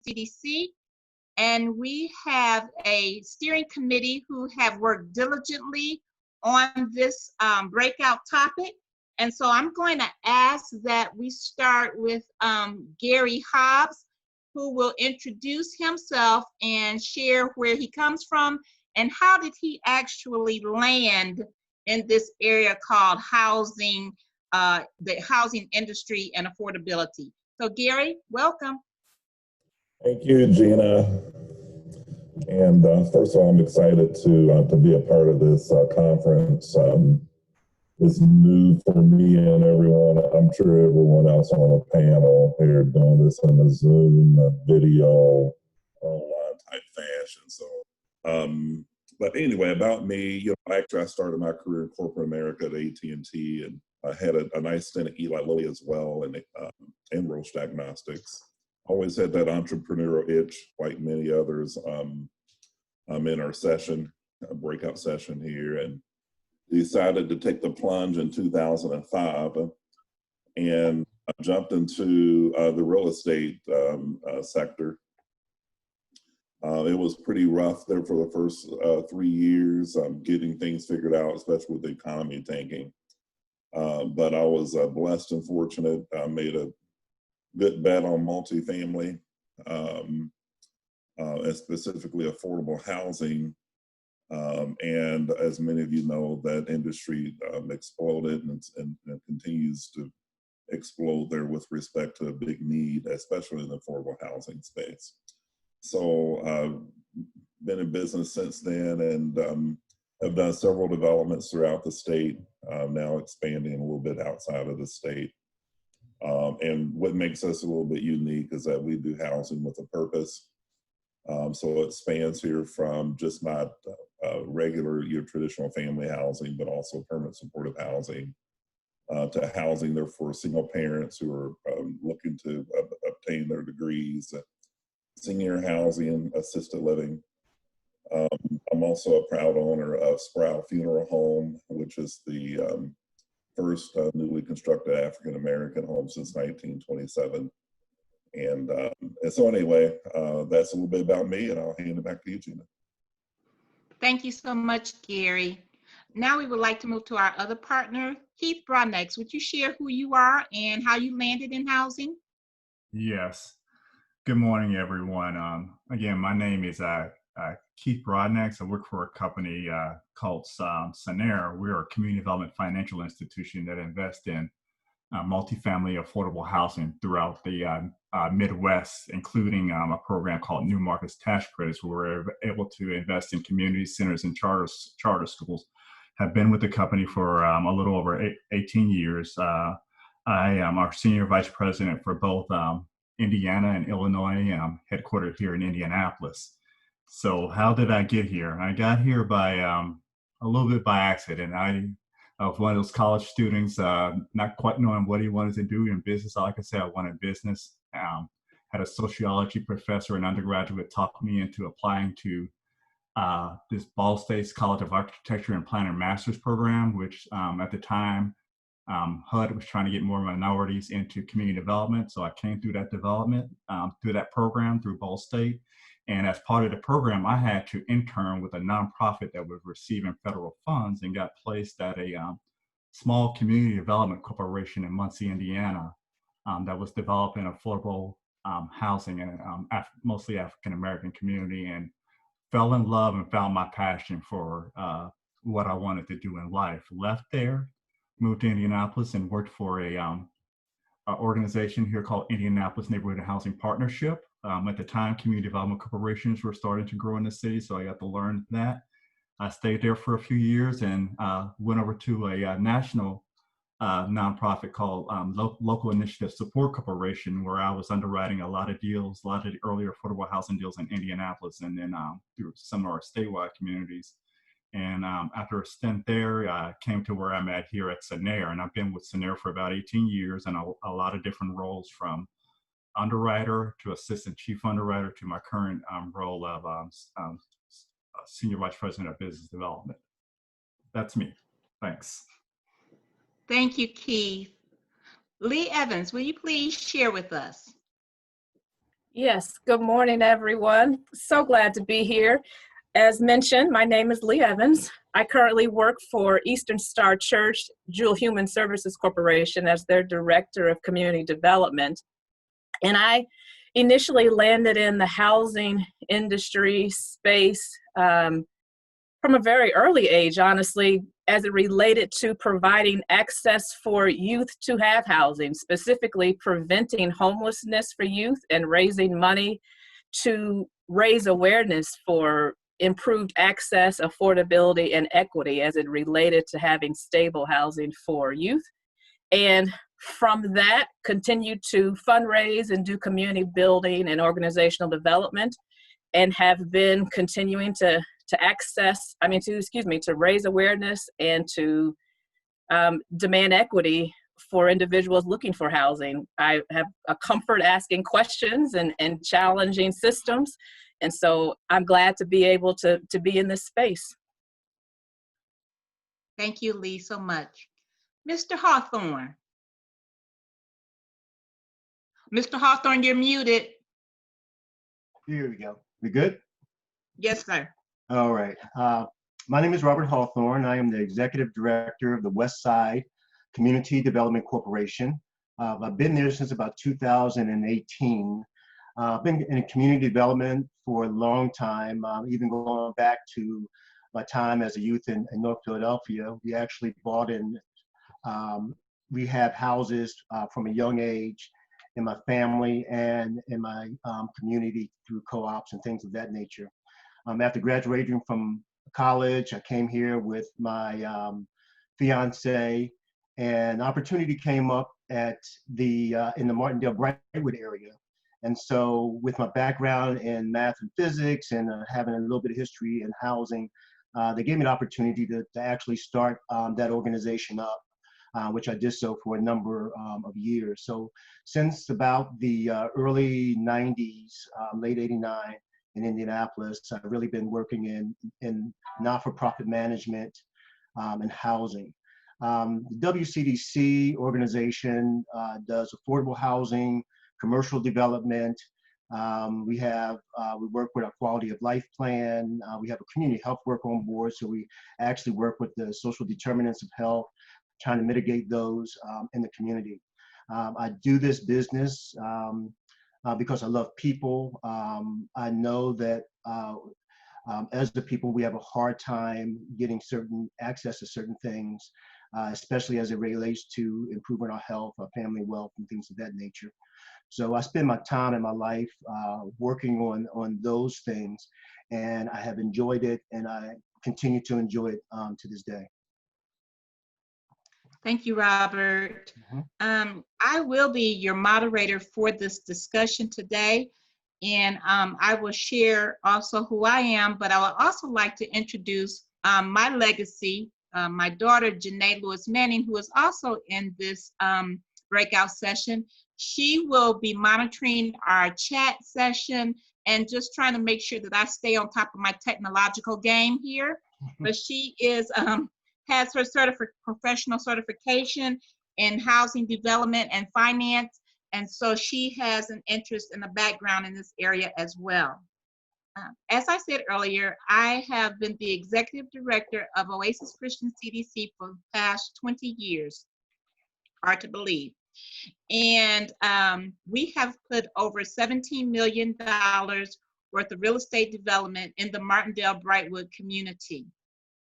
CDC, and we have a steering committee who have worked diligently on this breakout topic. And so I'm going to ask that we start with Gary Hobbs, who will introduce himself and share where he comes from and how did he actually land in this area called housing, the housing industry and affordability. So Gary, welcome. Thank you, Gina. And first of all, I'm excited to be a part of this conference. It's new for me and everyone. I'm sure everyone else on the panel here doing this in a Zoom, video, online type fashion. So, but anyway, about me, actually I started my career in corporate America at AT&T, and I had a nice stint at Eli Lilly as well, and Roche Diagnostics. Always had that entrepreneurial itch, like many others. I'm in our session, a breakout session here, and decided to take the plunge in 2005, and I jumped into the real estate sector. It was pretty rough there for the first 3 years, getting things figured out, especially with the economy tanking. But I was blessed and fortunate. I made a good bet on multifamily, and specifically affordable housing. And as many of you know, that industry exploded and continues to explode there with respect to a big need, especially in the affordable housing space. So I've been in business since then, and have done several developments throughout the state, now expanding a little bit outside of the state. And what makes us a little bit unique is that we do housing with a purpose. So it spans here from just not regular, your traditional family housing, but also permanent supportive housing, to housing there for single parents who are looking to obtain their degrees, senior housing, assisted living. I'm also a proud owner of Sprout Funeral Home, which is the first newly constructed African-American home since 1927. And so anyway, that's a little bit about me, and I'll hand it back to you, Gina. Thank you so much, Gary. Now we would like to move to our other partner, Keith Broadnax. Would you share who you are and how you landed in housing? Yes. Good morning, everyone. Again, my name is Keith Broadnax. I work for a company called Sanair. We're a community development financial institution that invests in multifamily affordable housing throughout the Midwest, including a program called New Markets Tax Credits, where we're able to invest in community centers and charter schools. Have been with the company for a little over 18 years. I am our senior vice president for both Indiana and Illinois, headquartered here in Indianapolis. So how did I get here? I got here by a little bit by accident. I was one of those college students, not quite knowing what he wanted to do in business. All I could say, I wanted business. Had a sociology professor, an undergraduate, talked me into applying to this Ball State's College of Architecture and Planning Master's program, which at the time, HUD was trying to get more minorities into community development. So I came through that development, through that program, through Ball State. And as part of the program, I had to intern with a nonprofit that was receiving federal funds and got placed at a small community development corporation in Muncie, Indiana, that was developing affordable housing and mostly African-American community, and fell in love and found my passion for what I wanted to do in life. Left there, moved to Indianapolis and worked for a organization here called Indianapolis Neighborhood Housing Partnership. At the time, community development corporations were starting to grow in the city, so I got to learn that. I stayed there for a few years and went over to a national nonprofit called Local Initiative Support Corporation, where I was underwriting a lot of deals, a lot of the earlier affordable housing deals in Indianapolis, and then through some of our statewide communities. And after a stint there, I came to where I'm at here at Sanair, and I've been with Sanair for about 18 years, and a lot of different roles, from underwriter to assistant chief underwriter to my current role of senior vice president of business development. That's me. Thanks. Thank you, Keith. Lee Evans, will you please share with us? Yes, good morning, everyone. So glad to be here. As mentioned, my name is Lee Evans. I currently work for Eastern Star Church Jewel Human Services Corporation as their Director of Community Development. And I initially landed in the housing industry space from a very early age, honestly, as it related to providing access for youth to have housing, specifically preventing homelessness for youth and raising money to raise awareness for improved access, affordability, and equity as it related to having stable housing for youth. And from that, continued to fundraise and do community building and organizational development, and have been continuing to raise awareness and to demand equity for individuals looking for housing. I have a comfort asking questions and challenging systems. And so I'm glad to be able to be in this space. Thank you, Lee, so much. Mr. Hawthorne. Mr. Hawthorne, you're muted. Here we go. We good? Yes, sir. All right. My name is Robert Hawthorne. I am the Executive Director of the West Side Community Development Corporation. I've been there since about 2018. I've been in community development for a long time, even going back to my time as a youth in North Philadelphia. We actually bought in rehab houses from a young age in my family and in my community through co-ops and things of that nature. After graduating from college, I came here with my fiance, and opportunity came up at in the Martindale-Brightwood area. And so with my background in math and physics and having a little bit of history in housing, they gave me the opportunity to actually start that organization up, which I did so for a number of years. So since about the early 90s, late 89, in Indianapolis, I've really been working in not-for-profit management and housing. The WCDC organization does affordable housing, commercial development. We work with our quality of life plan. We have a community health work on board, so we actually work with the social determinants of health, trying to mitigate those in the community. I do this business because I love people. I know that as the people, we have a hard time getting certain access to certain things, especially as it relates to improving our health, our family wealth, and things of that nature. So I spend my time and my life working on those things, and I have enjoyed it, and I continue to enjoy it to this day. Thank you, Robert. I will be your moderator for this discussion today, and I will share also who I am, but I would also like to introduce my legacy, my daughter, Janae Lewis Manning, who is also in this breakout session. She will be monitoring our chat session and just trying to make sure that I stay on top of my technological game here. But she is has her professional certification in housing development and finance, and so she has an interest and a background in this area as well. As I said earlier, I have been the executive director of Oasis Christian CDC for the past 20 years, hard to believe. And we have put over $17 million worth of real estate development in the Martindale-Brightwood community.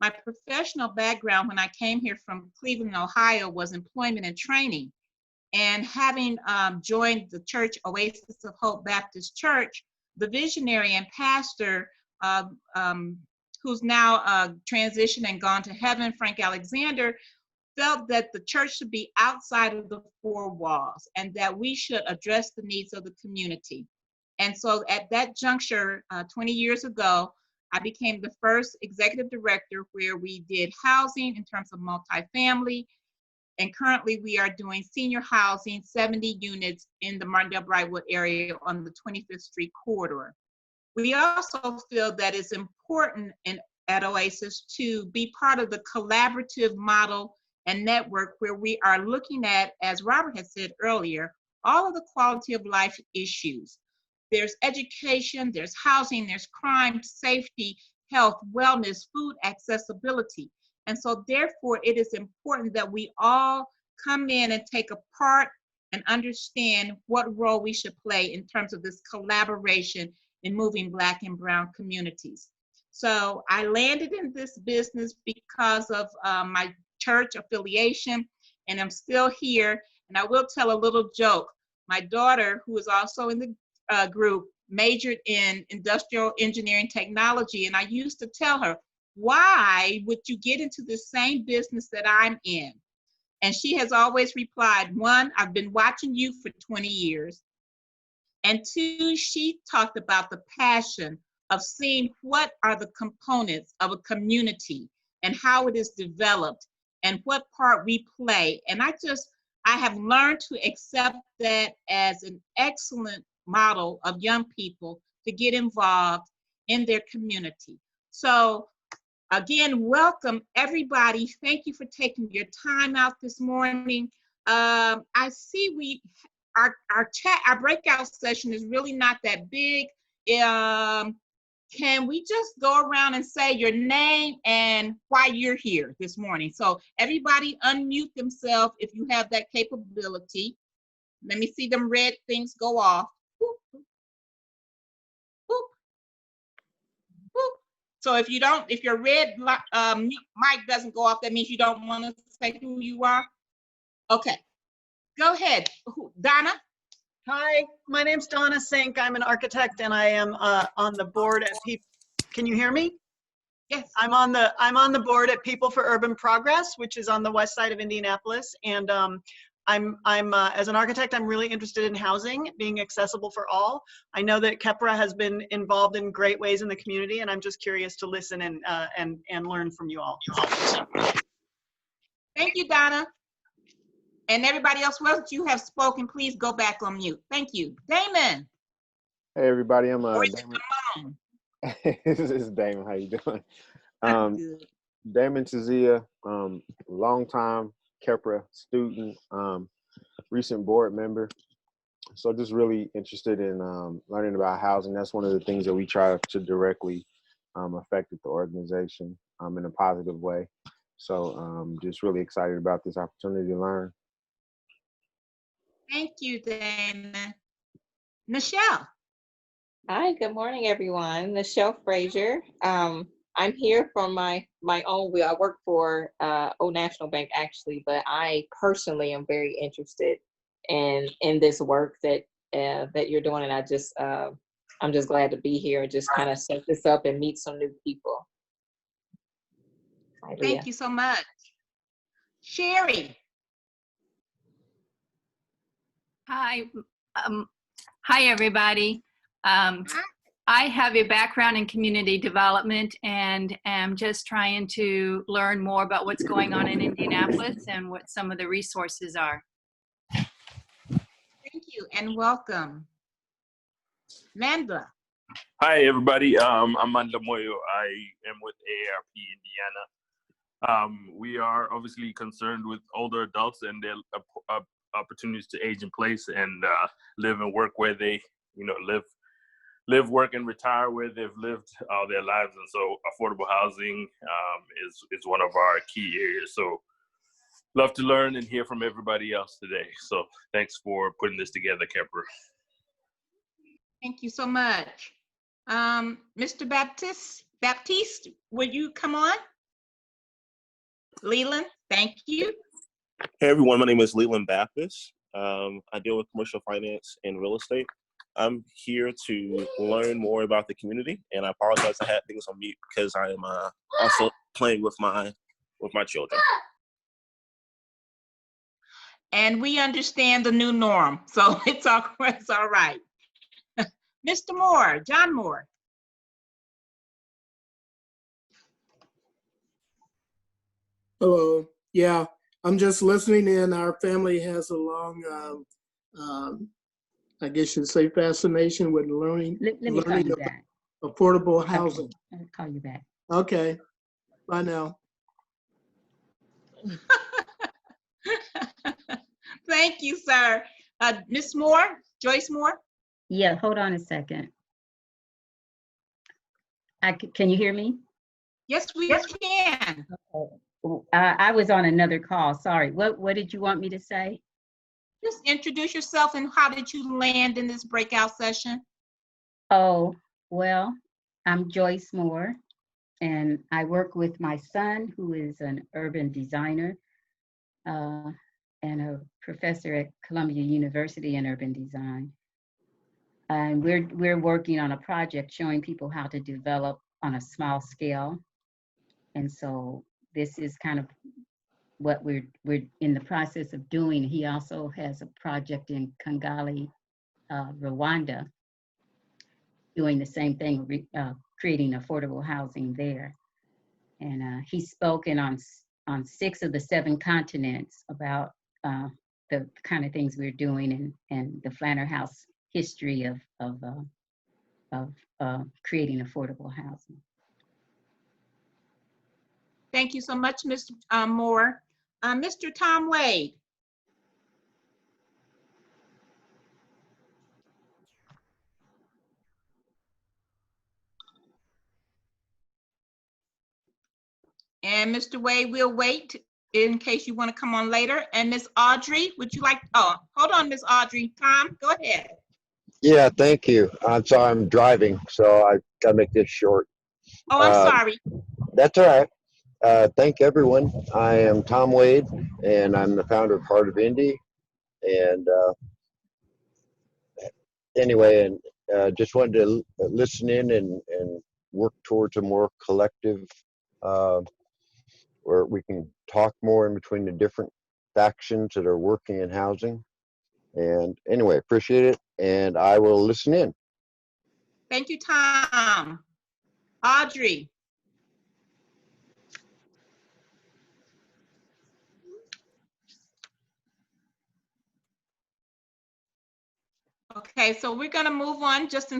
My professional background when I came here from Cleveland, Ohio, was employment and training. And having joined the church, Oasis of Hope Baptist Church, the visionary and pastor who's now transitioned and gone to heaven, Frank Alexander, felt that the church should be outside of the four walls and that we should address the needs of the community. And so at that juncture, 20 years ago, I became the first executive director where we did housing in terms of multifamily. And currently we are doing senior housing, 70 units in the Martindale-Brightwood area on the 25th Street corridor. We also feel that it's important at Oasis to be part of the collaborative model and network where we are looking at, as Robert had said earlier, all of the quality of life issues. there's education, there's housing, there's crime, safety, health, wellness, food accessibility. And so therefore, it is important that we all come in and take a part and understand what role we should play in terms of this collaboration in moving Black and Brown communities. So I landed in this business because of my church affiliation, and I'm still here. And I will tell a little joke. My daughter, who is also in the group, majored in industrial engineering technology, and I used to tell her, why would you get into the same business that I'm in? And she has always replied, one, I've been watching you for 20 years. And two, she talked about the passion of seeing what are the components of a community and how it is developed and what part we play. And I have learned to accept that as an excellent model of young people to get involved in their community. So again, welcome everybody. Thank you for taking your time out this morning. I see our breakout session is really not that big. Can we just go around and say your name and why you're here this morning? So everybody unmute themselves if you have that capability. Let me see them red things go off. Boop, boop, boop. So if your red mic doesn't go off, that means you don't want to say who you are. Okay, go ahead, Donna. Hi, my name's Donna Sink. I'm an architect and I am on the board at People. Can you hear me? Yes. I'm on the board at People for Urban Progress, which is on the west side of Indianapolis. And I'm as an architect, I'm really interested in housing being accessible for all. I know that KEPRA has been involved in great ways in the community, and I'm just curious to listen and learn from you all. Thank you, Donna. And everybody else, once you have spoken, please go back on mute. Thank you. Damon. Hey everybody, I'm Or is it Damon. Damone? This is Damon. How you doing? I'm good. Damon Chazia, longtime KEPRA student, recent board member. So just really interested in learning about housing. That's one of the things that we try to directly affect at the organization in a positive way. So just really excited about this opportunity to learn. Thank you, Damon. Michelle. Hi, good morning, everyone. Michelle Frazier. I'm here for my own will. I work for Old National Bank, actually, but I personally am very interested in this work that you're doing, and I'm just glad to be here and just kind of set this up and meet some new people. Hi, Thank you so much. Sherry. Hi, hi everybody. I have a background in community development and am just trying to learn more about what's going on in Indianapolis and what some of the resources are. Thank you and welcome. Mandla. Hi everybody, I'm Mandla Moyo. I am with AARP Indiana. We are obviously concerned with older adults and their opportunities to age in place and live and work where they, live, work, and retire where they've lived all their lives. And so affordable housing is one of our key areas. So love to learn and hear from everybody else today. So thanks for putting this together, KEPRA. Thank you so much. Mr. Baptiste, will you come on? Leland, thank you. Hey everyone, my name is Leland Baptist. I deal with commercial finance and real estate. I'm here to learn more about the community, and I apologize I had things on mute because I am also playing with my children. And we understand the new norm, so it's all right. Mr. Moore, John Moore. Hello. Yeah, I'm just listening in. Our family has a long, I guess you'd say, fascination with learning. Let me call you back. Affordable housing. Okay. I'll call you back. Okay. Bye now. Thank you, sir. Ms. Moore, Joyce Moore. Yeah, hold on a second. Can you hear me? Yes, we can. I was on another call. Sorry. What did you want me to say? Just introduce yourself and how did you land in this breakout session? Oh, well, I'm Joyce Moore, and I work with my son, who is an urban designer and a professor at Columbia University in urban design. And we're working on a project showing people how to develop on a small scale. And so this is kind of what we're in the process of doing. He also has a project in Kigali, Rwanda, doing the same thing, creating affordable housing there. And he's spoken on 6 of the 7 continents about the kind of things we're doing and the Flanner House history of creating affordable housing. Thank you so much, Mr. Moore. Mr. Tom Wade. And Mr. Wade, we'll wait in case you want to come on later. And Miss Audrey, would you like, oh, hold on, Miss Audrey. Tom, go ahead. Yeah, thank you. I'm sorry, I'm driving, so I gotta make this short. Oh, I'm sorry. That's all right. Thank everyone. I am Tom Wade, and I'm the founder of Heart of Indy. And anyway, and just wanted to listen in and work towards a more collective, where we can talk more in between the different factions that are working in housing. And anyway, appreciate it, and I will listen in. Thank you, Tom. Audrey. Okay, so we're going to move on just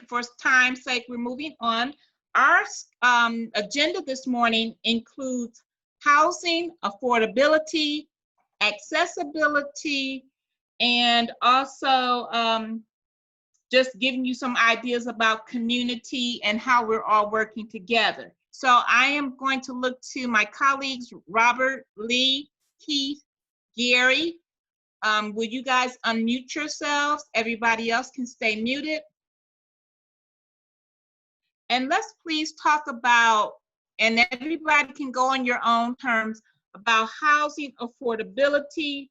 for time's sake. We're moving on. Our agenda this morning includes housing, affordability, accessibility, and also just giving you some ideas about community and how we're all working together. So I am going to look to my colleagues, Robert, Lee, Keith, Gary. Will you guys unmute yourselves? Everybody else can stay muted. And let's please talk about, and everybody can go on your own terms, about housing affordability,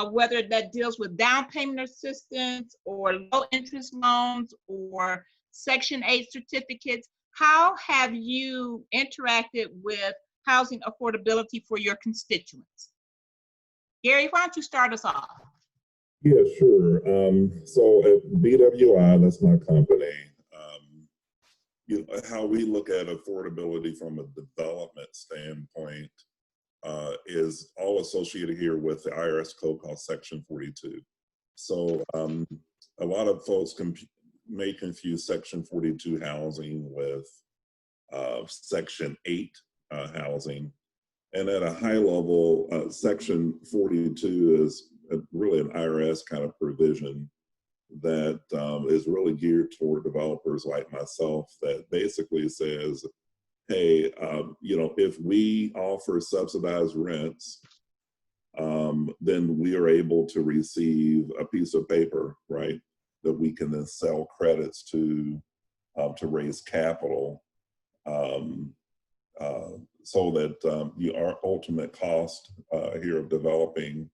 whether that deals with down payment assistance or low interest loans or Section 8 certificates. How have you interacted with housing affordability for your constituents? Gary, why don't you start us off? Yeah, sure. So at BWI, that's my company, you know, how we look at affordability from a development standpoint is all associated here with the IRS code called Section 42. So a lot of folks may confuse Section 42 housing with Section 8 housing. And at a high level, Section 42 is really an IRS kind of provision that is really geared toward developers like myself, that basically says, hey, you know, if we offer subsidized rents, then we are able to receive a piece of paper, right, that we can then sell credits to raise capital, so that our ultimate cost here of developing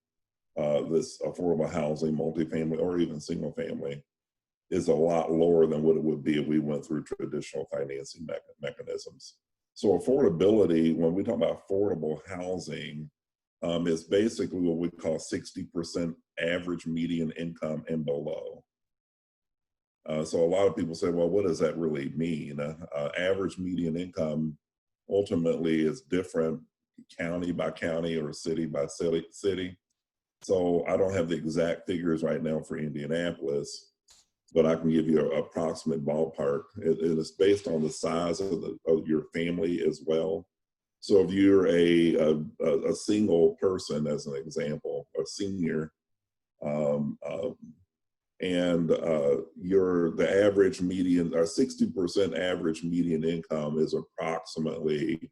this affordable housing, multifamily, or even single family, is a lot lower than what it would be if we went through traditional financing mechanisms. So affordability, when we talk about affordable housing, is basically what we call 60% average median income and below. So a lot of people say, well, what does that really mean? Average median income ultimately is different county by county or city by city. So I don't have the exact figures right now for Indianapolis, but I can give you an approximate ballpark. It is based on the size of your family as well. So if you're a single person, as an example, a senior, and the average median, or 60% average median income is approximately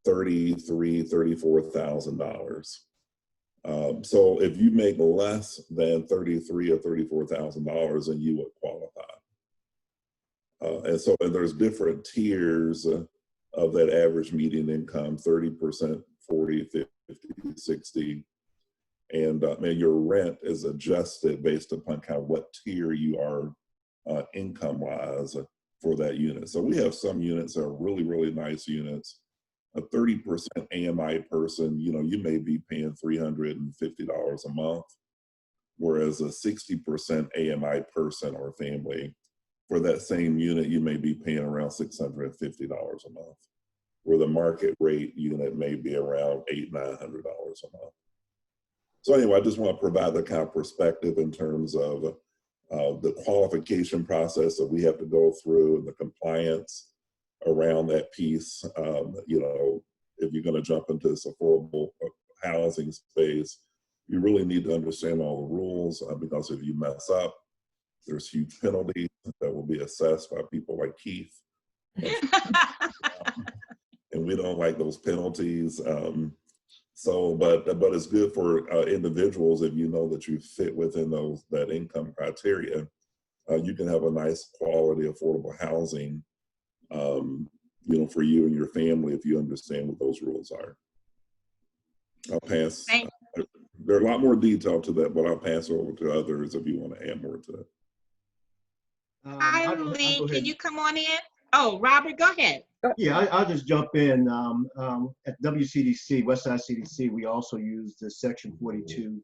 $34,000. So if you make less than $33,000 or $34,000, then you would qualify. And there's different tiers of that average median income: 30%, 40, 50, 60. And your rent is adjusted based upon kind of what tier you are income-wise for that unit. So we have some units that are really, really nice units. A 30% AMI person, you may be paying $350 a month, whereas a 60% AMI person or family, for that same unit, you may be paying around $650 a month, where the market rate unit may be around $800, $900 a month. So anyway, I just want to provide the kind of perspective in terms of the qualification process that we have to go through and the compliance around that piece. If you're going to jump into this affordable housing space, you really need to understand all the rules, because if you mess up, there's huge penalties that will be assessed by people like Keith. And we don't like those penalties. But it's good for individuals if you know that you fit within that income criteria. You can have a nice quality affordable housing, for you and your family if you understand what those rules are. I'll pass. There are a lot more detail to that, but I'll pass over to others if you want to add more to it. Hi, Lee. Can you come on in? Oh, Robert, go ahead. Yeah, I'll just jump in. At WCDC, Westside CDC, we also use the Section 42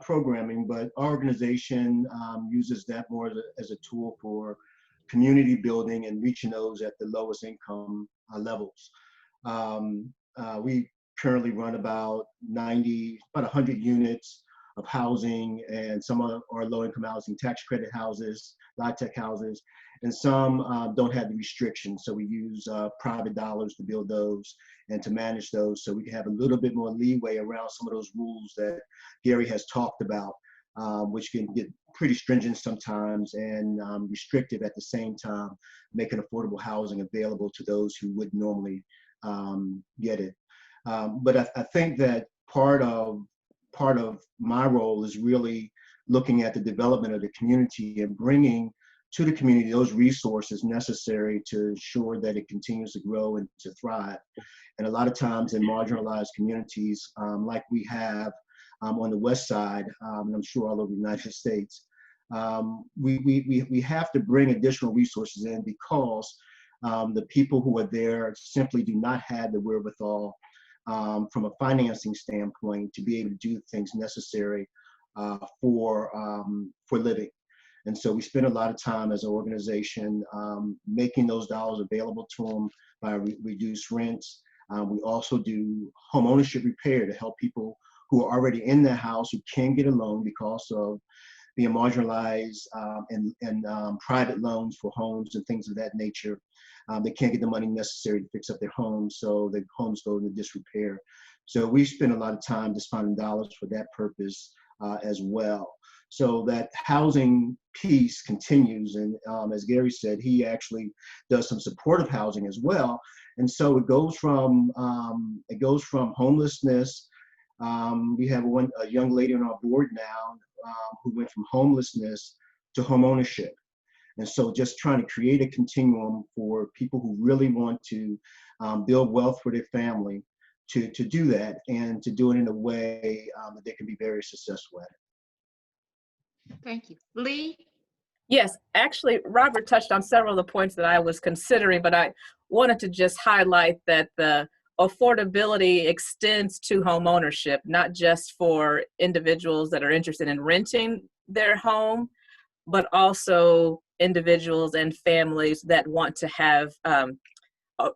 programming, but our organization uses that more as a tool for community building and reaching those at the lowest income levels. We currently run about 100 units of housing, and some are low-income housing, tax credit houses, LIHTC houses, and some don't have the restrictions. So we use private dollars to build those and to manage those, so we can have a little bit more leeway around some of those rules that Gary has talked about, which can get pretty stringent sometimes and restrictive at the same time, making affordable housing available to those who would normally get it. But I think that part of my role is really looking at the development of the community and bringing to the community those resources necessary to ensure that it continues to grow and to thrive. And a lot of times in marginalized communities, like we have on the West Side, and I'm sure all over the United States, we have to bring additional resources in because the people who are there simply do not have the wherewithal from a financing standpoint to be able to do things necessary for living. And so we spend a lot of time as an organization making those dollars available to them by reduced rents. We also do home ownership repair to help people who are already in their house who can get a loan because of being marginalized and private loans for homes and things of that nature. They can't get the money necessary to fix up their homes, so their homes go into disrepair. So we spend a lot of time just finding dollars for that purpose as well. So that housing piece continues, and as Gary said, he actually does some supportive housing as well. And so it goes from homelessness. We have a young lady on our board now who went from homelessness to home ownership. And so just trying to create a continuum for people who really want to build wealth for their family to do that, and to do it in a way that they can be very successful at it. Thank you. Lee? Yes, actually, Robert touched on several of the points that I was considering, but I wanted to just highlight that the affordability extends to home ownership, not just for individuals that are interested in renting their home, but also individuals and families that want to have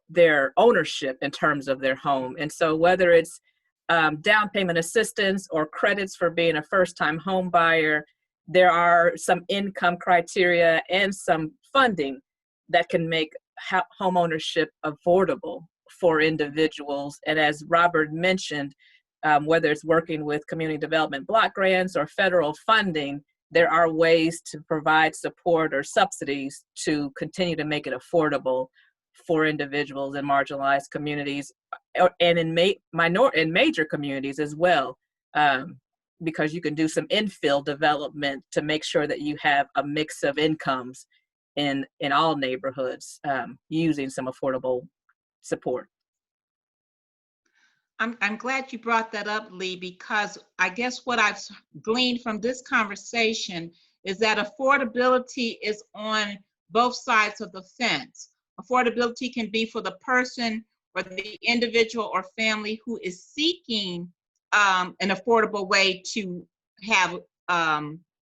their ownership in terms of their home. And so whether it's down payment assistance or credits for being a first-time home buyer, there are some income criteria and some funding that can make home ownership affordable for individuals. And as Robert mentioned, whether it's working with community development block grants or federal funding, there are ways to provide support or subsidies to continue to make it affordable for individuals in marginalized communities and in major communities as well, because you can do some infill development to make sure that you have a mix of incomes in all neighborhoods using some affordable support. I'm glad you brought that up, Lee, because I guess what I've gleaned from this conversation is that affordability is on both sides of the fence. Affordability can be for the person or the individual or family who is seeking an affordable way to have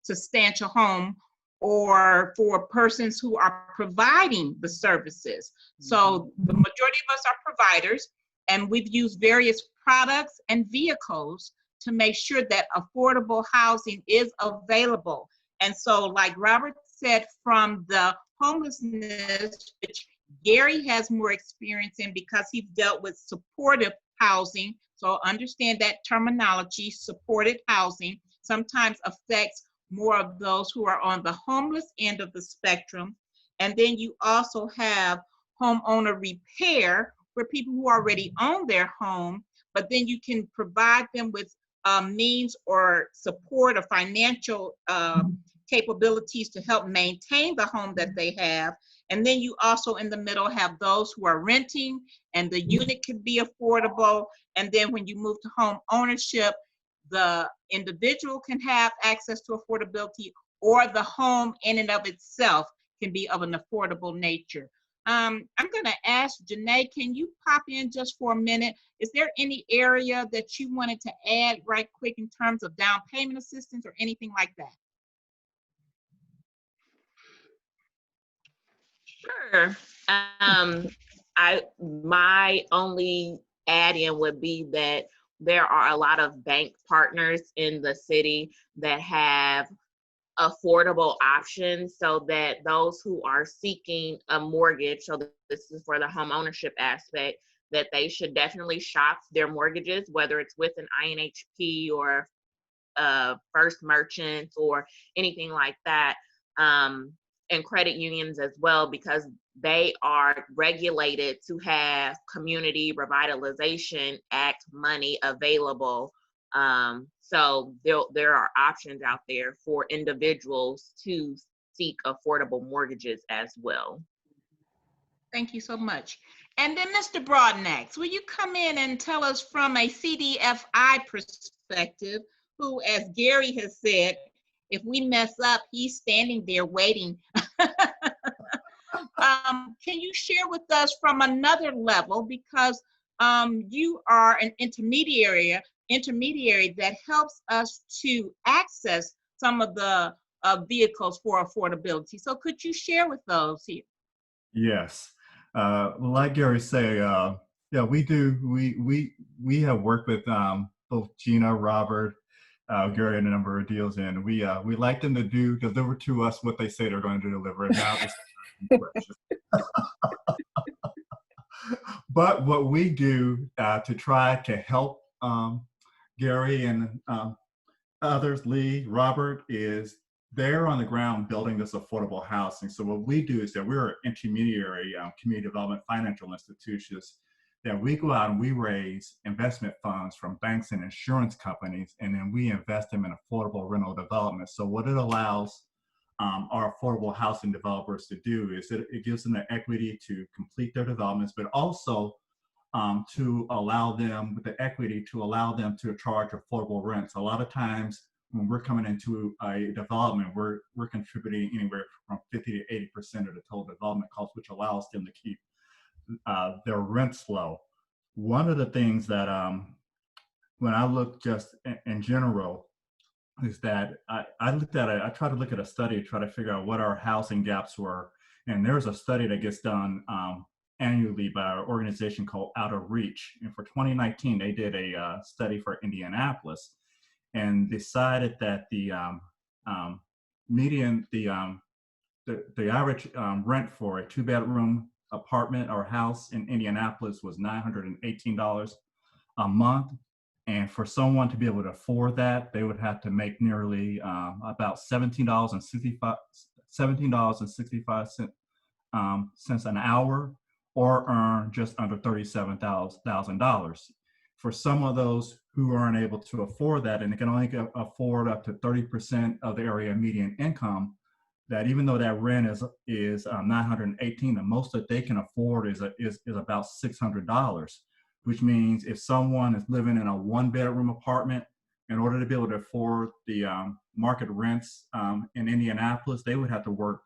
substantial home, or for persons who are providing the services. So the majority of us are providers, and we've used various products and vehicles to make sure that affordable housing is available. And so, like Robert said, from the homelessness, which Gary has more experience in because he's dealt with supportive housing. So understand that terminology, supported housing, sometimes affects more of those who are on the homeless end of the spectrum. And then you also have homeowner repair, for people who already own their home, but then you can provide them with means or support or financial capabilities to help maintain the home that they have. And then you also in the middle have those who are renting, and the unit can be affordable. And then when you move to home ownership, the individual can have access to affordability, or the home in and of itself can be of an affordable nature. I'm going to ask Janae, can you pop in just for a minute? Is there any area that you wanted to add right quick in terms of down payment assistance or anything like that? Sure. My only add-in would be that there are a lot of bank partners in the city that have affordable options, so that those who are seeking a mortgage, so this is for the home ownership aspect, that they should definitely shop their mortgages, whether it's with an INHP or First Merchants or anything like that, and credit unions as well, because they are regulated to have Community Revitalization Act money available. So there are options out there for individuals to seek affordable mortgages as well. Thank you so much. And then Mr. Broadnax, will you come in and tell us from a CDFI perspective, who, as Gary has said, if we mess up, he's standing there waiting. Can you share with us from another level, because you are an intermediary that helps us to access some of the vehicles for affordability. So could you share with those here? Yes. Like Gary say, yeah, we do. We have worked with both Gina, Robert, Gary, and a number of deals, and we like them to deliver to us what they say they're going to deliver. And now but what we do to try to help Gary and others, Lee, Robert, is they're on the ground building this affordable housing. So what we do is that we're an intermediary community development financial institutions, that we go out and we raise investment funds from banks and insurance companies, and then we invest them in affordable rental development. So what it allows our affordable housing developers to do is it gives them the equity to complete their developments, but also to allow them with the equity to allow them to charge affordable rents. A lot of times when we're coming into a development, we're contributing anywhere from 50 to 80% of the total development cost, which allows them to keep their rents low. One of the things that when I look just in general is that I try to look at a study, try to figure out what our housing gaps were. And there's a study that gets done annually by an organization called Out of Reach. And for 2019, they did a study for Indianapolis and decided that the median, the average rent for a 2-bedroom apartment or house in Indianapolis was $918 a month. And for someone to be able to afford that, they would have to make nearly about $17.65 cents an hour, or earn just under $37,000. For some of those who aren't able to afford that, and they can only afford up to 30% of the area median income, that even though that rent is $918, the most that they can afford is about $600, which means if someone is living in a 1-bedroom apartment, in order to be able to afford the market rents in Indianapolis, they would have to work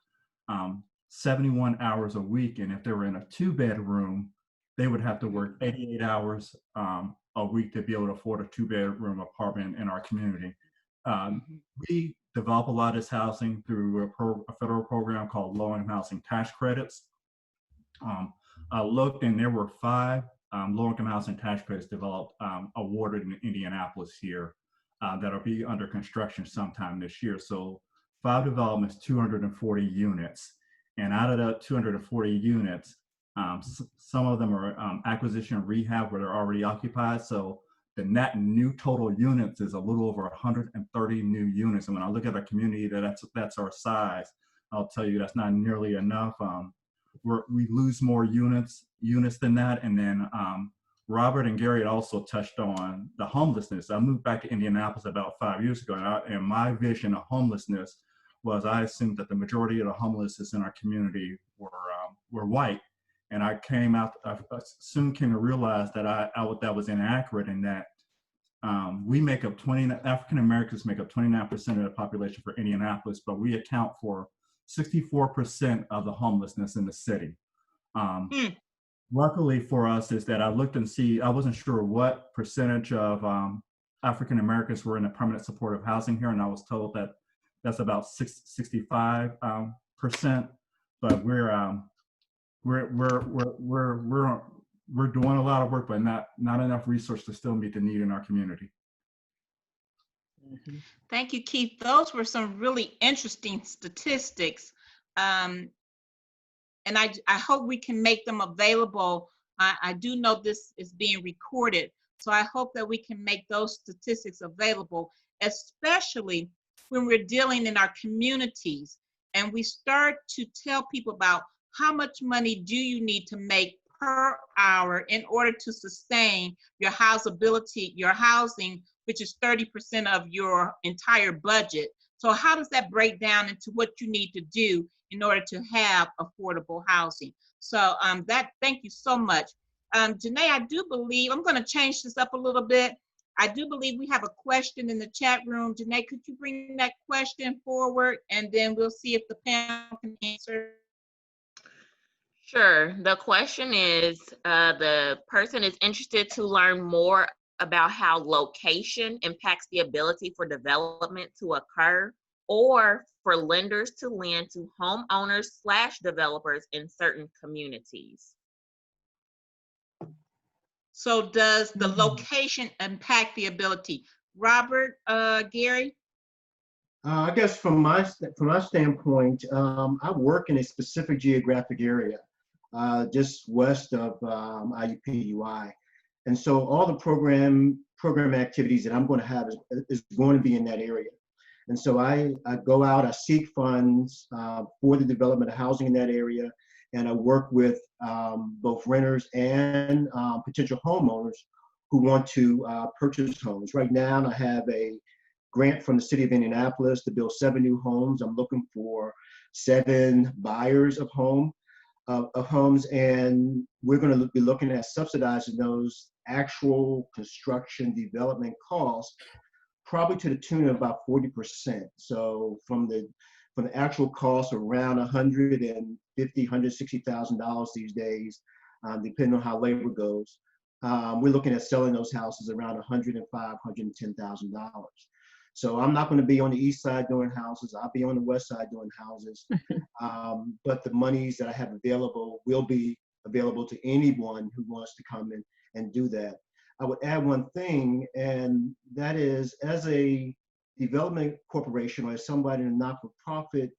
71 hours a week. And if they were in a 2-bedroom, they would have to work 88 hours a week to be able to afford a 2-bedroom apartment in our community. We develop a lot of this housing through a federal program called Low-Income Housing Tax Credits. I looked, and there were 5 low-income housing tax credits developed, awarded in Indianapolis here that'll be under construction sometime this year. So 5 developments, 240 units. And out of the 240 units, some of them are acquisition and rehab where they're already occupied. So the net new total units is a little over 130 new units. And when I look at a community that's our size, I'll tell you that's not nearly enough. We lose more units than that. And then Robert and Gary had also touched on the homelessness. I moved back to Indianapolis about 5 years ago, and my vision of homelessness was I assumed that the majority of the homeless in our community were white. And I soon came to realize that that was inaccurate, and that African Americans make up 29% of the population for Indianapolis, but we account for 64% of the homelessness in the city. Luckily for us is that I looked and I wasn't sure what percentage of African Americans were in the permanent supportive housing here, and I was told that that's about 65%. But we're doing a lot of work, but not enough resources to still meet the need in our community. Thank you, Keith. Those were some really interesting statistics. And I hope we can make them available. I do know this is being recorded, so I hope that we can make those statistics available, especially when we're dealing in our communities and we start to tell people about how much money do you need to make per hour in order to sustain your housing, which is 30% of your entire budget. So how does that break down into what you need to do in order to have affordable housing? So thank you so much. Janae, I do believe, I'm going to change this up a little bit. I do believe we have a question in the chat room. Janae, could you bring that question forward, and then we'll see if the panel can answer. Sure. The question is, the person is interested to learn more about how location impacts the ability for development to occur, or for lenders to lend to homeowners/developers in certain communities. So does the location impact the ability? Robert, Gary? I guess from my standpoint, I work in a specific geographic area, just west of IUPUI. And so all the program activities that I'm going to have is going to be in that area. And so I go out, I seek funds for the development of housing in that area, and I work with both renters and potential homeowners who want to purchase homes. Right now, I have a grant from the city of Indianapolis to build 7 new homes. I'm looking for 7 buyers of homes, and we're going to be looking at subsidizing those actual construction development costs, probably to the tune of about 40%. So from the actual cost around $150,000, $160,000 these days, depending on how labor goes, we're looking at selling those houses around $105,000, $110,000. So I'm not going to be on the east side doing houses. I'll be on the west side doing houses. But the monies that I have available will be available to anyone who wants to come in and do that. I would add one thing, and that is, as a development corporation or as somebody in a not-for-profit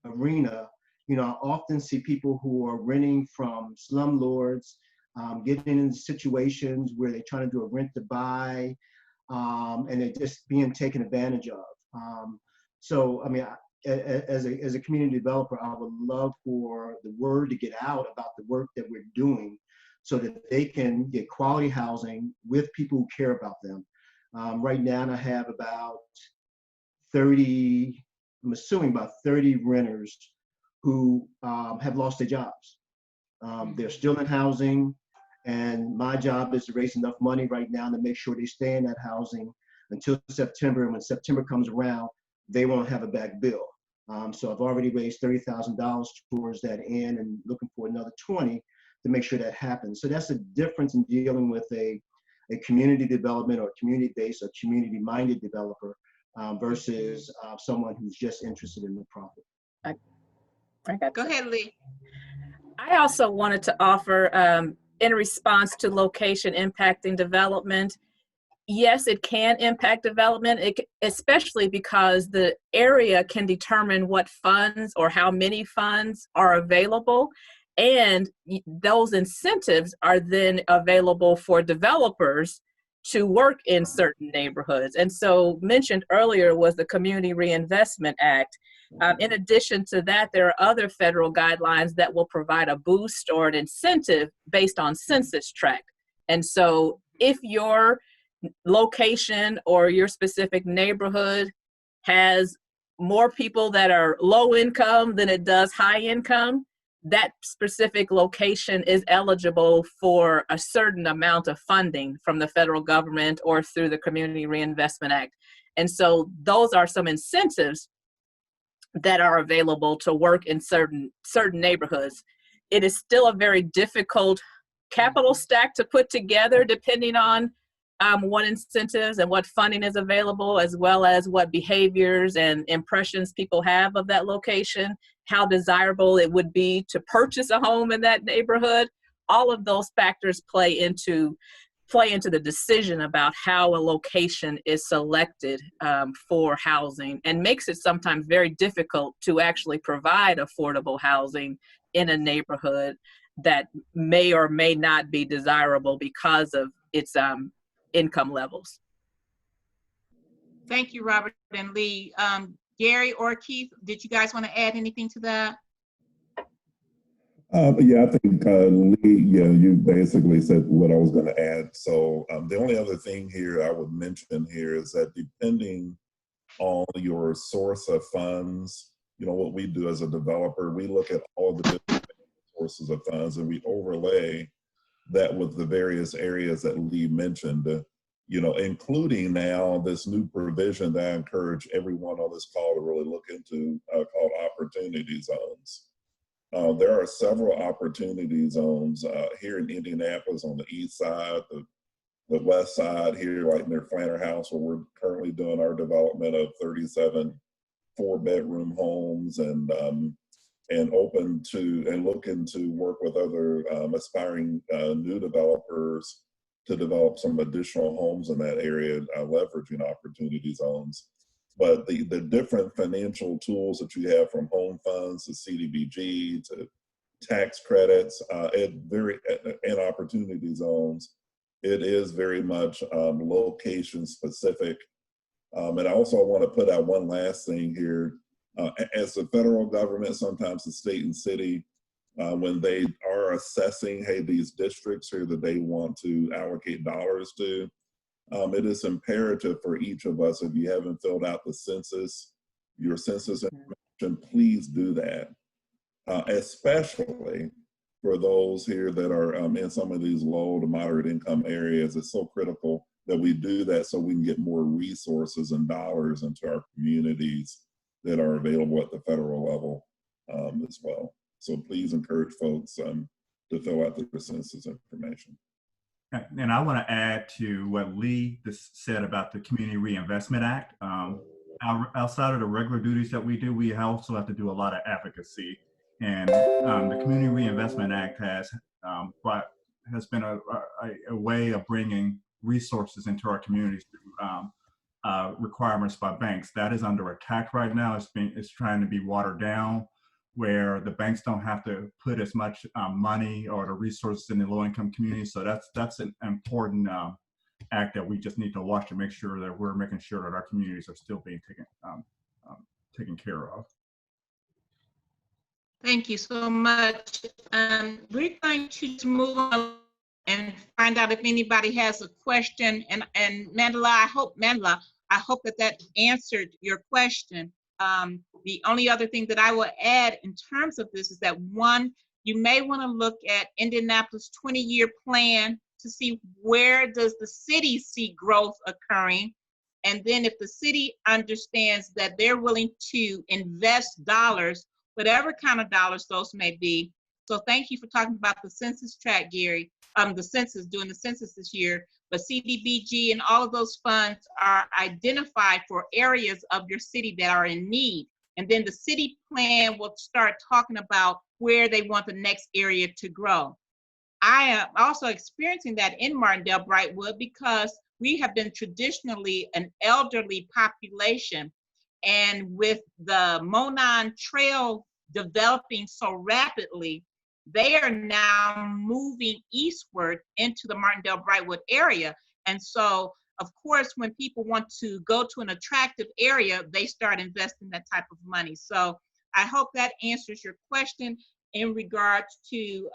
arena, I often see people who are renting from slumlords, getting into situations where they're trying to do a rent to buy, and they're just being taken advantage of. So, I mean, as a community developer, I would love for the word to get out about the work that we're doing so that they can get quality housing with people who care about them. Right now, I have about 30, I'm assuming about 30 renters who have lost their jobs. They're still in housing, and my job is to raise enough money right now to make sure they stay in that housing until September. And when September comes around, they won't have a back bill. So I've already raised $30,000 towards that end and looking for another 20 to make sure that happens. So that's the difference in dealing with a community development or community-based or community-minded developer versus someone who's just interested in the profit. Go ahead, Lee. I also wanted to offer, in response to location impacting development, yes, it can impact development, especially because the area can determine what funds or how many funds are available. And those incentives are then available for developers to work in certain neighborhoods. And so mentioned earlier was the Community Reinvestment Act. In addition to that, there are other federal guidelines that will provide a boost or an incentive based on census tract. And so if your location or your specific neighborhood has more people that are low income than it does high income, that specific location is eligible for a certain amount of funding from the federal government or through the Community Reinvestment Act. And so those are some incentives that are available to work in certain neighborhoods. It is still a very difficult capital stack to put together depending on what incentives and what funding is available, as well as what behaviors and impressions people have of that location, how desirable it would be to purchase a home in that neighborhood. All of those factors play into the decision about how a location is selected for housing, and makes it sometimes very difficult to actually provide affordable housing in a neighborhood that may or may not be desirable because of its income levels. Thank you, Robert and Lee. Gary or Keith, did you guys want to add anything to that? Yeah, I think Lee, you basically said what I was going to add. So the only other thing here I would mention here is that depending on your source of funds, what we do as a developer, we look at all the different sources of funds and we overlay that with the various areas that Lee mentioned, including now this new provision that I encourage everyone on this call to really look into called opportunity zones. There are several opportunity zones here in Indianapolis on the east side, the west side here, like near Flanner House, where we're currently doing our development of 37 4-bedroom homes and open to and looking to work with other aspiring new developers to develop some additional homes in that area, leveraging opportunity zones. But the different financial tools that you have, from home funds to CDBG to tax credits and opportunity zones, it is very much location specific. And I also want to put out one last thing here. As the federal government, sometimes the state and city, when they are assessing, hey, these districts here that they want to allocate dollars to, it is imperative for each of us, if you haven't filled out the census, your census information, please do that. Especially for those here that are in some of these low to moderate income areas. It's so critical that we do that so we can get more resources and dollars into our communities that are available at the federal level as well. So please encourage folks to fill out their census information. And I want to add to what Lee just said about the Community Reinvestment Act. Outside of the regular duties that we do, we also have to do a lot of advocacy. And the Community Reinvestment Act has been a way of bringing resources into our communities through requirements by banks. That is under attack right now. It's trying to be watered down, where the banks don't have to put as much money or the resources in the low-income communities. So that's an important act that we just need to watch to make sure that we're making sure that our communities are still being taken care of. Thank you so much. We're going to move on and find out if anybody has a question. And Mandela, I hope that answered your question. The only other thing that I will add in terms of this is that, one, you may want to look at Indianapolis' 20-year plan to see where does the city see growth occurring. And then if the city understands that they're willing to invest dollars, whatever kind of dollars those may be. So thank you for talking about the census tract, Gary, doing the census this year, but CDBG and all of those funds are identified for areas of your city that are in need. And then the city plan will start talking about where they want the next area to grow. I am also experiencing that in Martindale Brightwood because we have been traditionally an elderly population. And with the Monon Trail developing so rapidly, they are now moving eastward into the Martindale Brightwood area. And so, of course, when people want to go to an attractive area, they start investing that type of money. So I hope that answers your question in regards to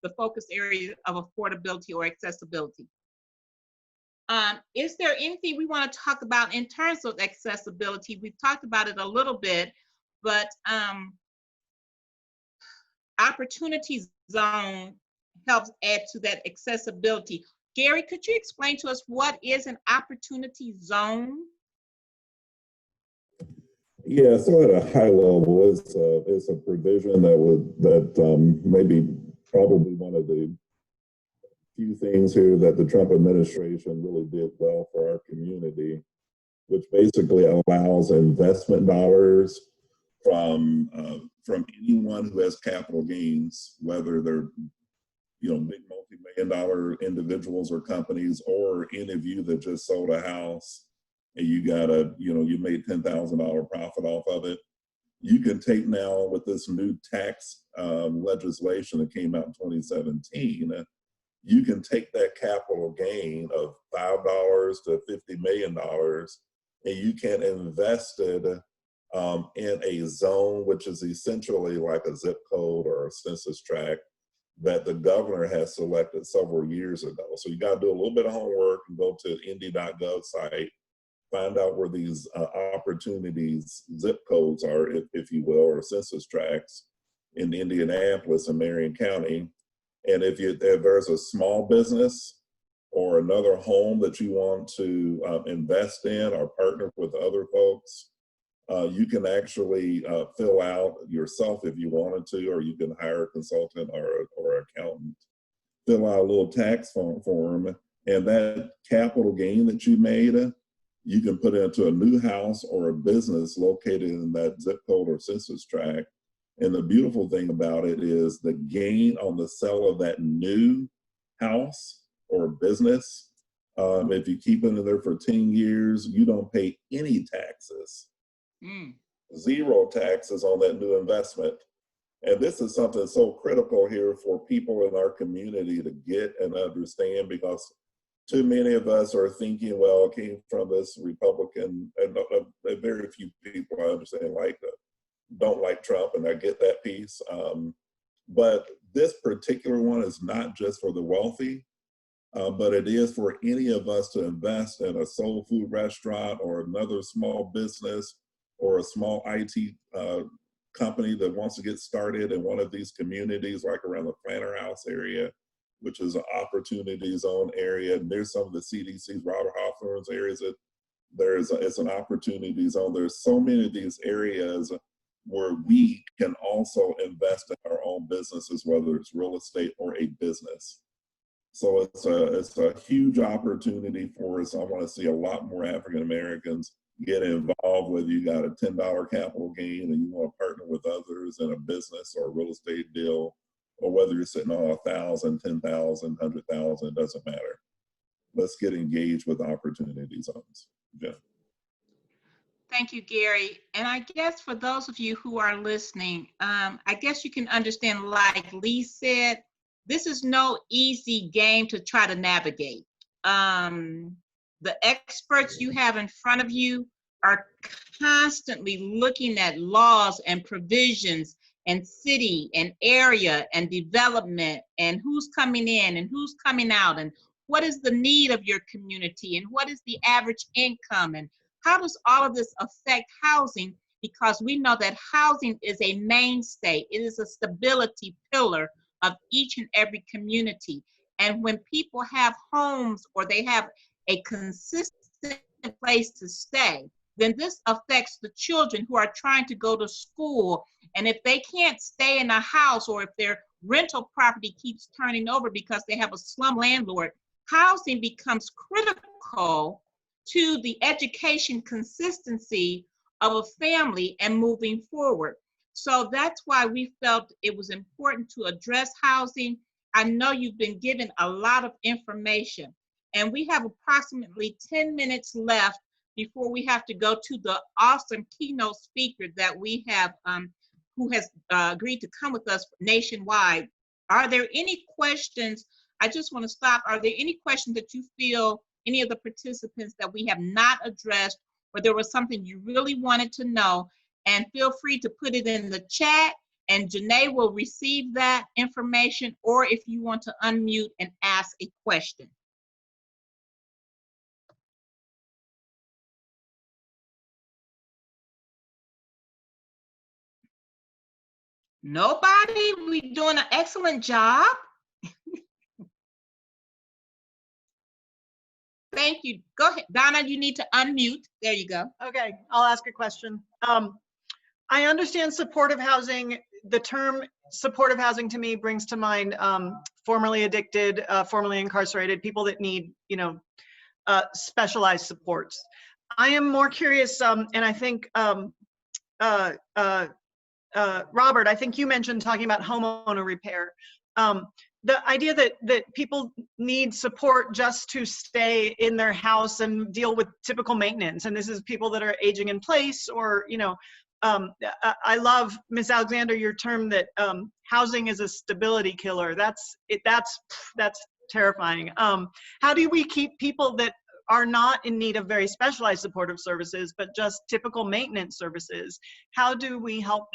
the focus area of affordability or accessibility. Is there anything we want to talk about in terms of accessibility? We've talked about it a little bit, but opportunity zone helps add to that accessibility. Gary, could you explain to us what is an opportunity zone? Yeah, so at a high level, it's a provision that maybe probably one of the few things here that the Trump administration really did well for our community, which basically allows investment dollars from anyone who has capital gains, whether they're big multi-million-dollar individuals or companies, or any of you that just sold a house and you got you made $10,000 profit off of it. You can take now with this new tax legislation that came out in 2017, you can take that capital gain of $5 to $50 million and you can invest it in a zone, which is essentially like a zip code or a census tract that the governor has selected several years ago. So you got to do a little bit of homework and go to the indy.gov site, find out where these opportunities, zip codes are, if you will, or census tracts in Indianapolis and Marion County. And if there's a small business or another home that you want to invest in or partner with other folks, you can actually fill out yourself if you wanted to, or you can hire a consultant or accountant, fill out a little tax form, and that capital gain that you made, you can put it into a new house or a business located in that zip code or census tract. And the beautiful thing about it is the gain on the sale of that new house or business, if you keep it in there for 10 years, you don't pay any taxes. Zero taxes on that new investment. And this is something so critical here for people in our community to get and understand, because too many of us are thinking, well, it came from this Republican, and very few people I understand don't like Trump, and I get that piece. But this particular one is not just for the wealthy, but it is for any of us to invest in a soul food restaurant or another small business or a small IT company that wants to get started in one of these communities, like around the Planter House area, which is an opportunity zone area. And there's some of the CDCs, Robert Hawthorne's areas that it's an opportunity zone. There's so many of these areas where we can also invest in our own businesses, whether it's real estate or a business. So it's a huge opportunity for us. I want to see a lot more African Americans get involved, whether you got a $10 capital gain and you want to partner with others in a business or a real estate deal, or whether you're sitting on 1,000, 10,000, 100,000, it doesn't matter. Let's get engaged with opportunity zones. Yeah. Thank you, Gary. And I guess for those of you who are listening, I guess you can understand, like Lee said, this is no easy game to try to navigate. the experts you have in front of you are constantly looking at laws and provisions and city and area and development and who's coming in and who's coming out and what is the need of your community and what is the average income and how does all of this affect housing, because we know that housing is a mainstay. It is a stability pillar of each and every community. And when people have homes or they have a consistent place to stay, then this affects the children who are trying to go to school. And if they can't stay in a house or if their rental property keeps turning over because they have a slum landlord, housing becomes critical to the education consistency of a family and moving forward. So that's why we felt it was important to address housing. I know you've been given a lot of information, and we have approximately 10 minutes left before we have to go to the awesome keynote speaker that we have, who has agreed to come with us nationwide. Are there any questions? I just want to stop. Are there any questions that you feel, any of the participants, that we have not addressed, or there was something you really wanted to know? And feel free to put it in the chat, and Janae will receive that information, or if you want to unmute and ask a question. Nobody? We're doing an excellent job. Thank you. Go ahead, Donna, you need to unmute. There you go. Okay, I'll ask a question. I understand supportive housing. The term supportive housing to me brings to mind formerly addicted, formerly incarcerated, people that need, specialized supports. I am more curious, and I think, Robert, I think you mentioned talking about homeowner repair. The idea that people need support just to stay in their house and deal with typical maintenance, and this is people that are aging in place, or I love, Ms. Alexander, your term that housing is a stability killer. That's terrifying. How do we keep people that are not in need of very specialized supportive services, but just typical maintenance services? How do we help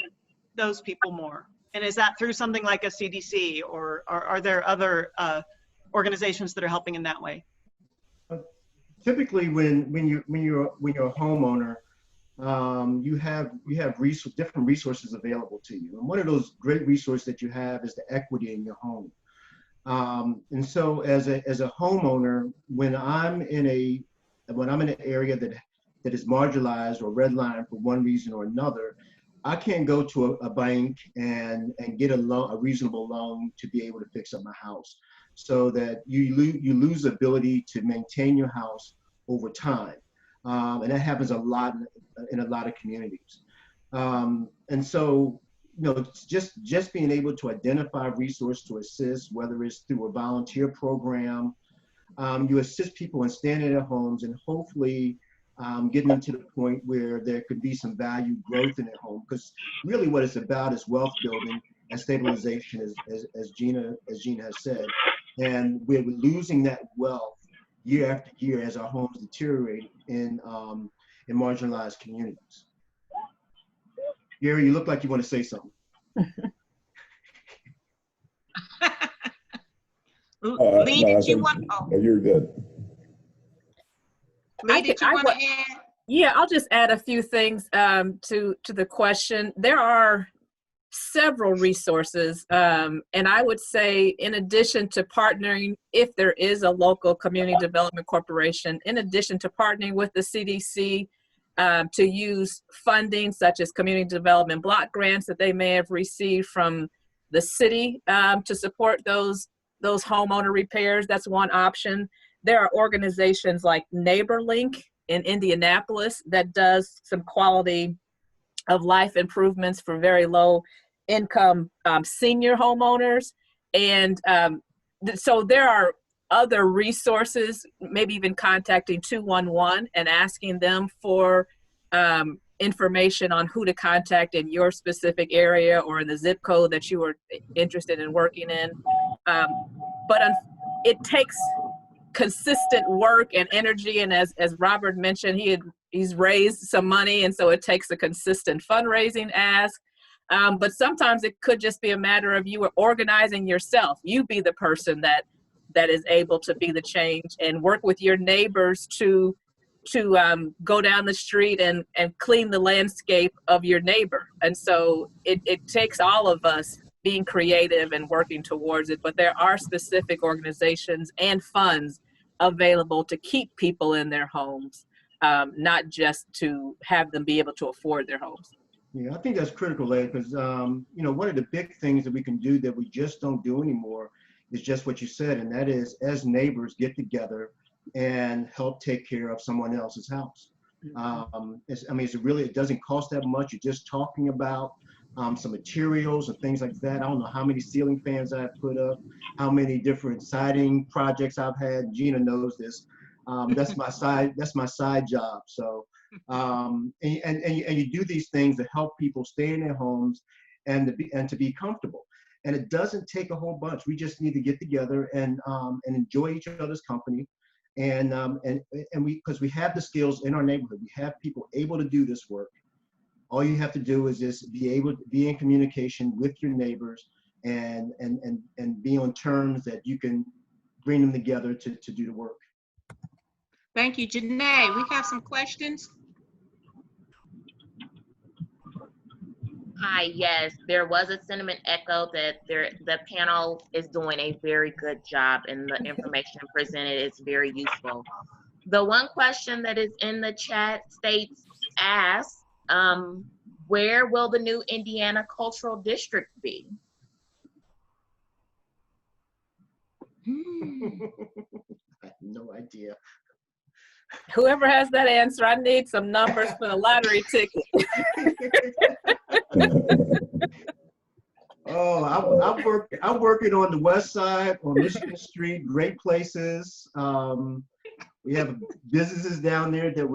those people more? And is that through something like a CDC, or are there other organizations that are helping in that way? Typically, when you're a homeowner, you have different resources available to you, and one of those great resources that you have is the equity in your home. And so, as a homeowner, when I'm in an area that is marginalized or redlined for one reason or another, I can't go to a bank and get a reasonable loan to be able to fix up my house, so that you lose the ability to maintain your house over time. And that happens a lot in a lot of communities. And so, just being able to identify resources to assist, whether it's through a volunteer program, you assist people in staying in their homes and hopefully getting them to the point where there could be some value growth in their home. Because really what it's about is wealth building and stabilization, as Gina has said. And we're losing that wealth year after year as our homes deteriorate in marginalized communities. Gary, you look like you want to say something. Lee, no, did you want? Oh, you're good. Lee, did you want to add? Yeah, I'll just add a few things to the question. There are several resources, and I would say, in addition to partnering, if there is a local community development corporation, in addition to partnering with the CDC to use funding such as community development block grants that they may have received from the city to support those homeowner repairs, that's one option. There are organizations like NeighborLink in Indianapolis that does some quality of life improvements for very low income senior homeowners. And so there are other resources, maybe even contacting 211 and asking them for information on who to contact in your specific area or in the zip code that you are interested in working in. But it takes consistent work and energy. And as Robert mentioned, he's raised some money, and so it takes a consistent fundraising ask. But sometimes it could just be a matter of you organizing yourself. You be the person that is able to be the change, and work with your neighbors to go down the street and clean the landscape of your neighbor. And so it takes all of us being creative and working towards it. But there are specific organizations and funds available to keep people in their homes, not just to have them be able to afford their homes. Yeah, I think that's critical, Leigh, because you know, one of the big things that we can do that we just don't do anymore is just what you said, and that is, as neighbors, get together and help take care of someone else's house. It doesn't cost that much. You're just talking about some materials and things like that. I don't know how many ceiling fans I've put up, how many different siding projects I've had. Gina knows this. That's my side job. So, and you do these things to help people stay in their homes and to be comfortable. And it doesn't take a whole bunch. We just need to get together and enjoy each other's company. Because we have the skills in our neighborhood, we have people able to do this work. All you have to do is just be able to be in communication with your neighbors and be on terms that you can bring them together to do the work. Thank you, Janae. We have some questions. Hi, yes, there was a sentiment echo that the panel is doing a very good job, and the information presented is very useful. The one question that is in the chat states, asks, where will the new Indiana Cultural District be? I have no idea. Whoever has that answer, I need some numbers for the lottery ticket. Oh, I'm working on the west side on Michigan Street. Great places. We have businesses down there that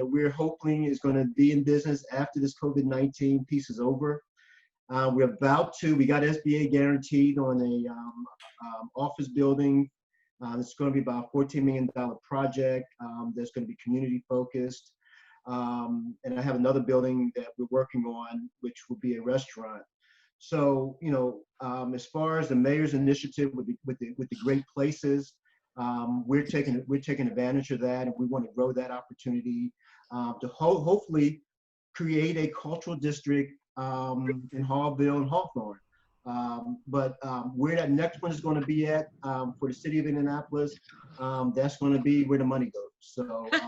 we're hoping is going to be in business after this COVID-19 piece is over. We got SBA guaranteed on a office building. It's going to be about a $14 million project that's going to be community focused. And I have another building that we're working on, which will be a restaurant. So, you know, as far as the mayor's initiative with the great places, we're taking advantage of that, and we want to grow that opportunity to hopefully create a cultural district in Hallville and Hawthorne. But where that next one is going to be at for the city of Indianapolis, that's going to be where the money goes. So as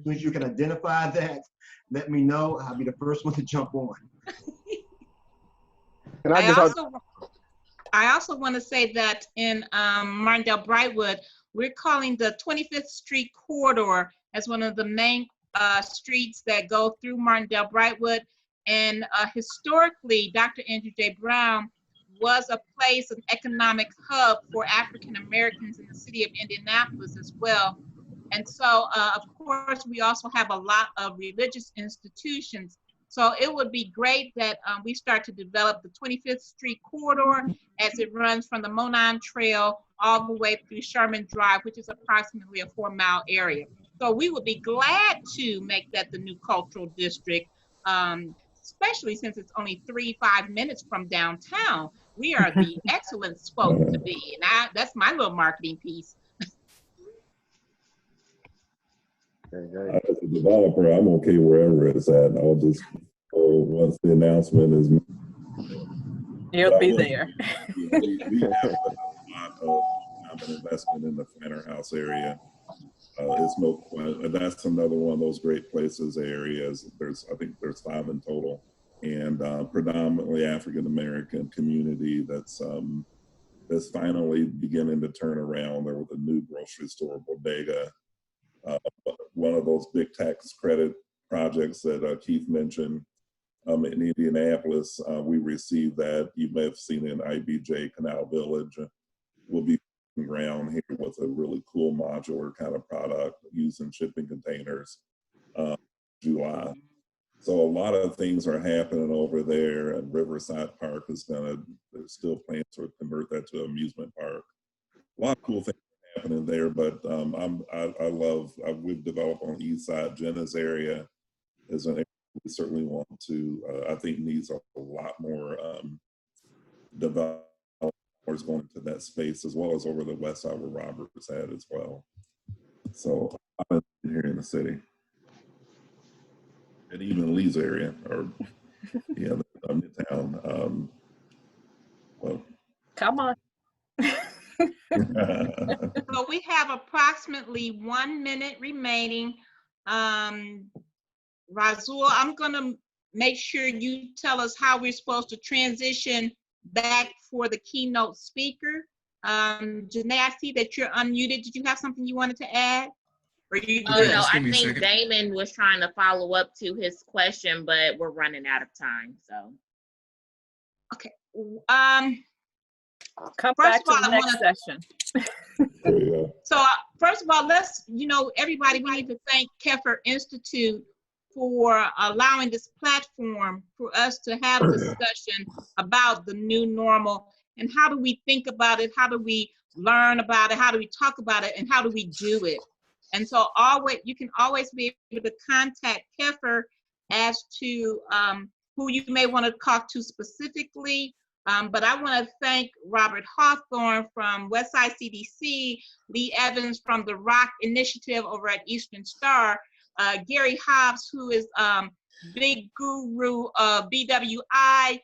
soon as you can identify that, let me know. I'll be the first one to jump on. I also want to say that in Martindale Brightwood, we're calling the 25th Street corridor as one of the main streets that go through Martindale Brightwood. And historically, Dr. Andrew J. Brown was a place, an economic hub for African Americans in the city of Indianapolis as well. And so, of course, we also have a lot of religious institutions. So it would be great that we start to develop the 25th Street corridor as it runs from the Monon Trail all the way through Sherman Drive, which is approximately a 4-mile area. So we would be glad to make that the new cultural district, especially since it's only 3-5 minutes from downtown. We are the excellent spot to be, and that's my little marketing piece. As a developer, I'm okay wherever it's at. I'll just once the announcement is made. You'll be there. We have a lot of investment in the Flanner House area. That's another one of those great places, areas. I think there's 5 in total, and predominantly African American community that's finally beginning to turn around. There was a new grocery store, Bodega. One of those big tax credit projects that Keith mentioned in Indianapolis, we received that. You may have seen it in IBJ Canal Village. We'll be ground here with a really cool modular kind of product using shipping containers July. So a lot of things are happening over there, and Riverside Park there's still plans to convert that to an amusement park. A lot of cool things happening there. But I love, we've developed on the east side. Jenna's area is an area we certainly want to, I think needs a lot more developers going into that space, as well as over the west side where Robert's at as well. So I'm here in the city. And even Lee's area, or yeah, Midtown. Well, come on. So we have approximately 1 minute remaining. Razul, I'm gonna make sure you tell us how we're supposed to transition back for the keynote speaker. Janae, I see that you're unmuted. Did you have something you wanted to add? Or you good? No, I think Damon was trying to follow up to his question, but we're running out of time, so. Okay. Come back to the next session. So first of all, let's, everybody, we need to thank Keffer Institute for allowing this platform for us to have discussion about the new normal and how do we think about it, how do we learn about it, how do we talk about it, and how do we do it. And so you can always be able to contact Keffer as to who you may want to talk to specifically. But I want to thank Robert Hawthorne from Westside CDC, Lee Evans from the ROC Initiative over at Eastern Star, Gary Hobbs, who is big guru of BWI,